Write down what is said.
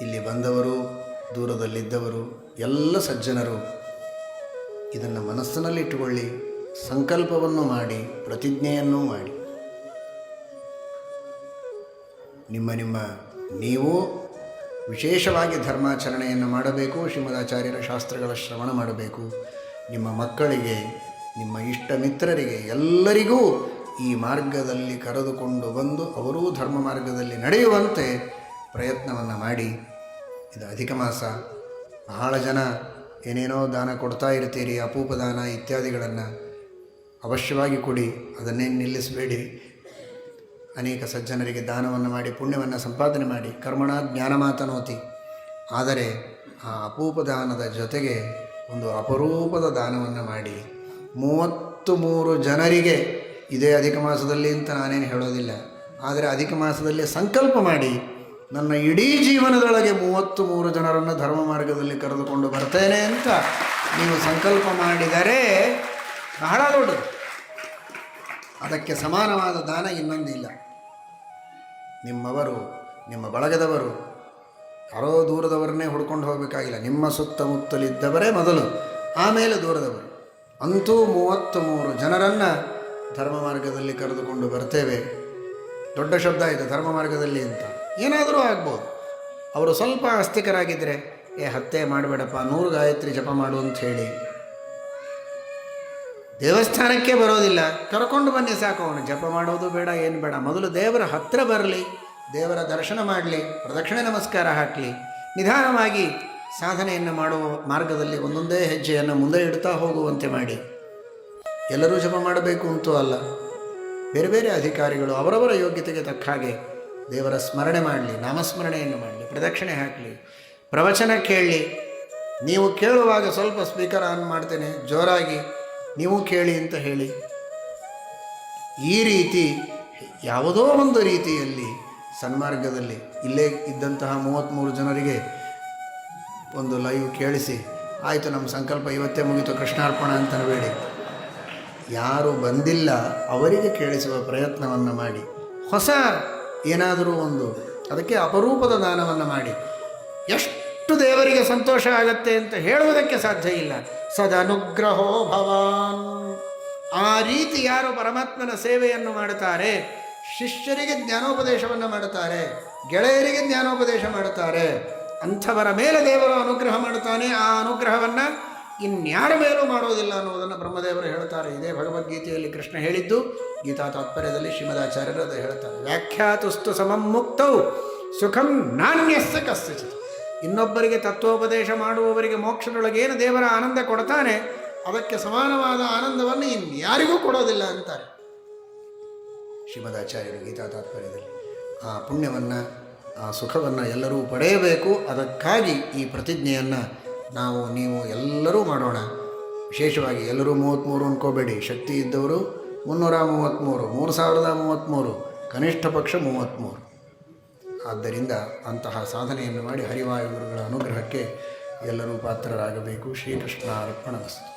ಇಲ್ಲಿ ಬಂದವರು, ದೂರದಲ್ಲಿದ್ದವರು, ಎಲ್ಲ ಸಜ್ಜನರು ಇದನ್ನು ಮನಸ್ಸಿನಲ್ಲಿಟ್ಟುಕೊಳ್ಳಿ, ಸಂಕಲ್ಪವನ್ನು ಮಾಡಿ, ಪ್ರತಿಜ್ಞೆಯನ್ನೂ ಮಾಡಿ. ನೀವು ವಿಶೇಷವಾಗಿ ಧರ್ಮಾಚರಣೆಯನ್ನು ಮಾಡಬೇಕು, ಶ್ರೀಮದಾಚಾರ್ಯರ ಶಾಸ್ತ್ರಗಳ ಶ್ರವಣ ಮಾಡಬೇಕು. ನಿಮ್ಮ ಮಕ್ಕಳಿಗೆ, ನಿಮ್ಮ ಇಷ್ಟ ಮಿತ್ರರಿಗೆ ಎಲ್ಲರಿಗೂ ಈ ಮಾರ್ಗದಲ್ಲಿ ಕರೆದುಕೊಂಡು ಬಂದು ಅವರೂ ಧರ್ಮ ಮಾರ್ಗದಲ್ಲಿ ನಡೆಯುವಂತೆ ಪ್ರಯತ್ನವನ್ನು ಮಾಡಿ. ಇದು ಅಧಿಕ ಮಾಸ. ಬಹಳ ಜನ ಏನೇನೋ ದಾನ ಕೊಡ್ತಾ ಇರ್ತೀರಿ, ಅಪೂಪ ದಾನ ಇತ್ಯಾದಿಗಳನ್ನು ಅವಶ್ಯವಾಗಿ ಕೊಡಿ, ಅದನ್ನೇ ನಿಲ್ಲಿಸಬೇಡಿ. ಅನೇಕ ಸಜ್ಜನರಿಗೆ ದಾನವನ್ನು ಮಾಡಿ ಪುಣ್ಯವನ್ನು ಸಂಪಾದನೆ ಮಾಡಿ. ಕರ್ಮಣ ಜ್ಞಾನಮಾತನೋತಿ. ಆದರೆ ಆ ಅಪೂಪ ದಾನದ ಜೊತೆಗೆ ಒಂದು ಅಪರೂಪದ ದಾನವನ್ನು ಮಾಡಿ 33 ಜನರಿಗೆ, ಇದೇ ಅಧಿಕ ಮಾಸದಲ್ಲಿ ಅಂತ ನಾನೇನು ಹೇಳೋದಿಲ್ಲ, ಆದರೆ ಅಧಿಕ ಮಾಸದಲ್ಲಿ ಸಂಕಲ್ಪ ಮಾಡಿ, ನನ್ನ ಇಡೀ ಜೀವನದೊಳಗೆ 33 ಜನರನ್ನು ಧರ್ಮ ಮಾರ್ಗದಲ್ಲಿ ಕರೆದುಕೊಂಡು ಬರ್ತೇನೆ ಅಂತ ನೀವು ಸಂಕಲ್ಪ ಮಾಡಿದರೆ ಬಹಳ ದೊಡ್ಡದು. ಅದಕ್ಕೆ ಸಮಾನವಾದ ದಾನ ಇನ್ನೊಂದಿಲ್ಲ. ನಿಮ್ಮವರು, ನಿಮ್ಮ ಬಳಗದವರು, ಯಾರೋ ದೂರದವರನ್ನೇ ಹುಡ್ಕೊಂಡು ಹೋಗಬೇಕಾಗಿಲ್ಲ. ನಿಮ್ಮ ಸುತ್ತಮುತ್ತಲಿದ್ದವರೇ ಮೊದಲು, ಆಮೇಲೆ ದೂರದವರು. ಅಂತೂ 33 ಜನರನ್ನು ಧರ್ಮ ಮಾರ್ಗದಲ್ಲಿ ಕರೆದುಕೊಂಡು ಬರ್ತೇವೆ. ದೊಡ್ಡ ಶಬ್ದ ಇದೆ ಧರ್ಮ ಮಾರ್ಗದಲ್ಲಿ ಅಂತ. ಏನಾದರೂ ಆಗ್ಬೋದು. ಅವರು ಸ್ವಲ್ಪ ಆಸ್ತಿಕರಾಗಿದ್ದರೆ, 10 ಮಾಡಬೇಡಪ್ಪ, 100 ಗಾಯತ್ರಿ ಜಪ ಮಾಡು ಅಂತ ಹೇಳಿ ದೇವಸ್ಥಾನಕ್ಕೆ ಬರೋದಿಲ್ಲ, ಕರ್ಕೊಂಡು ಬನ್ನಿ ಸಾಕು. ಅವನು ಜಪ ಮಾಡೋದು ಬೇಡ, ಏನು ಬೇಡ, ಮೊದಲು ದೇವರ ಹತ್ತಿರ ಬರಲಿ, ದೇವರ ದರ್ಶನ ಮಾಡಲಿ, ಪ್ರದಕ್ಷಿಣೆ ನಮಸ್ಕಾರ ಹಾಕಲಿ, ನಿಧಾನವಾಗಿ ಸಾಧನೆಯನ್ನು ಮಾಡುವ ಮಾರ್ಗದಲ್ಲಿ ಒಂದೊಂದೇ ಹೆಜ್ಜೆಯನ್ನು ಮುಂದೆ ಇಡ್ತಾ ಹೋಗುವಂತೆ ಮಾಡಿ. ಎಲ್ಲರೂ ಜಪ ಮಾಡಬೇಕು ಅಂತೂ ಅಲ್ಲ. ಬೇರೆ ಬೇರೆ ಅಧಿಕಾರಿಗಳು ಅವರವರ ಯೋಗ್ಯತೆಗೆ ತಕ್ಕ ಹಾಗೆ ದೇವರ ಸ್ಮರಣೆ ಮಾಡಲಿ, ನಾಮಸ್ಮರಣೆಯನ್ನು ಮಾಡಲಿ, ಪ್ರದಕ್ಷಿಣೆ ಹಾಕಲಿ, ಪ್ರವಚನ ಕೇಳಲಿ. ನೀವು ಕೇಳುವಾಗ ಸ್ವಲ್ಪ ಸ್ಪೀಕರ್ ಆನ್ ಮಾಡ್ತೇನೆ, ಜೋರಾಗಿ ನೀವು ಕೇಳಿ ಅಂತ ಹೇಳಿ. ಈ ರೀತಿ ಯಾವುದೋ ಒಂದು ರೀತಿಯಲ್ಲಿ ಸನ್ಮಾರ್ಗದಲ್ಲಿ ಇಲ್ಲೇ ಇದ್ದಂತಹ 33 ಜನರಿಗೆ ಒಂದು ಲೈವ್ ಕೇಳಿಸಿ, ಆಯಿತು ನಮ್ಮ ಸಂಕಲ್ಪ ಇವತ್ತೇ ಮುಗಿತು ಕೃಷ್ಣಾರ್ಪಣ ಅಂತನಬೇಡಿ. ಯಾರು ಬಂದಿಲ್ಲ ಅವರಿಗೆ ಕೇಳಿಸುವ ಪ್ರಯತ್ನವನ್ನು ಮಾಡಿ. ಹೊಸ ಏನಾದರೂ ಒಂದು, ಅದಕ್ಕೆ ಅಪರೂಪದ ದಾನವನ್ನು ಮಾಡಿ. ಎಷ್ಟು ದೇವರಿಗೆ ಸಂತೋಷ ಆಗತ್ತೆ ಅಂತ ಹೇಳುವುದಕ್ಕೆ ಸಾಧ್ಯ ಇಲ್ಲ. ಸದನುಗ್ರಹೋ ಭವಾನ್. ಆ ರೀತಿ ಯಾರು ಪರಮಾತ್ಮನ ಸೇವೆಯನ್ನು ಮಾಡುತ್ತಾರೆ, ಶಿಷ್ಯರಿಗೆ ಜ್ಞಾನೋಪದೇಶವನ್ನು ಮಾಡುತ್ತಾರೆ, ಗೆಳೆಯರಿಗೆ ಜ್ಞಾನೋಪದೇಶ ಮಾಡುತ್ತಾರೆ, ಅಂಥವರ ಮೇಲೆ ದೇವರು ಅನುಗ್ರಹ ಮಾಡುತ್ತಾನೆ. ಆ ಅನುಗ್ರಹವನ್ನು ಇನ್ಯಾರ ಮೇಲೂ ಮಾಡೋದಿಲ್ಲ ಅನ್ನೋದನ್ನು ಬ್ರಹ್ಮದೇವರು ಹೇಳ್ತಾರೆ. ಇದೇ ಭಗವದ್ಗೀತೆಯಲ್ಲಿ ಕೃಷ್ಣ ಹೇಳಿದ್ದು. ಗೀತಾ ತಾತ್ಪರ್ಯದಲ್ಲಿ ಶ್ರೀಮದಾಚಾರ್ಯರು ಅದು ಹೇಳ್ತಾರೆ. ವ್ಯಾಖ್ಯಾತುಸ್ತು ಸಮಂ ಮುಕ್ತೌ ಸುಖಂ ನಾಣ್ಯಸ್ಯ ಕಸ್ಯಚಿತ್. ಇನ್ನೊಬ್ಬರಿಗೆ ತತ್ವೋಪದೇಶ ಮಾಡುವವರಿಗೆ ಮೋಕ್ಷದೊಳಗೇನು ದೇವರ ಆನಂದ ಕೊಡ್ತಾನೆ, ಅದಕ್ಕೆ ಸಮಾನವಾದ ಆನಂದವನ್ನು ಇನ್ಯಾರಿಗೂ ಕೊಡೋದಿಲ್ಲ ಅಂತಾರೆ ಶ್ರೀಮದಾಚಾರ್ಯರು ಗೀತಾ ತಾತ್ಪರ್ಯದಲ್ಲಿ. ಆ ಪುಣ್ಯವನ್ನು, ಆ ಸುಖವನ್ನು ಎಲ್ಲರೂ ಪಡೆಯಬೇಕು. ಅದಕ್ಕಾಗಿ ಈ ಪ್ರತಿಜ್ಞೆಯನ್ನು ನಾವು, ನೀವು ಎಲ್ಲರೂ ಮಾಡೋಣ. ವಿಶೇಷವಾಗಿ ಎಲ್ಲರೂ 33 ಅನ್ಕೋಬೇಡಿ. ಶಕ್ತಿ ಇದ್ದವರು 333, 3033, ಕನಿಷ್ಠ ಪಕ್ಷ 33. ಆದ್ದರಿಂದ ಅಂತಹ ಸಾಧನೆಯನ್ನು ಮಾಡಿ ಹರಿವಾಯುಗುರುಗಳ ಅನುಗ್ರಹಕ್ಕೆ ಎಲ್ಲರೂ ಪಾತ್ರರಾಗಬೇಕು. ಶ್ರೀಕೃಷ್ಣ ಅರ್ಪಣಮಸ್ತು.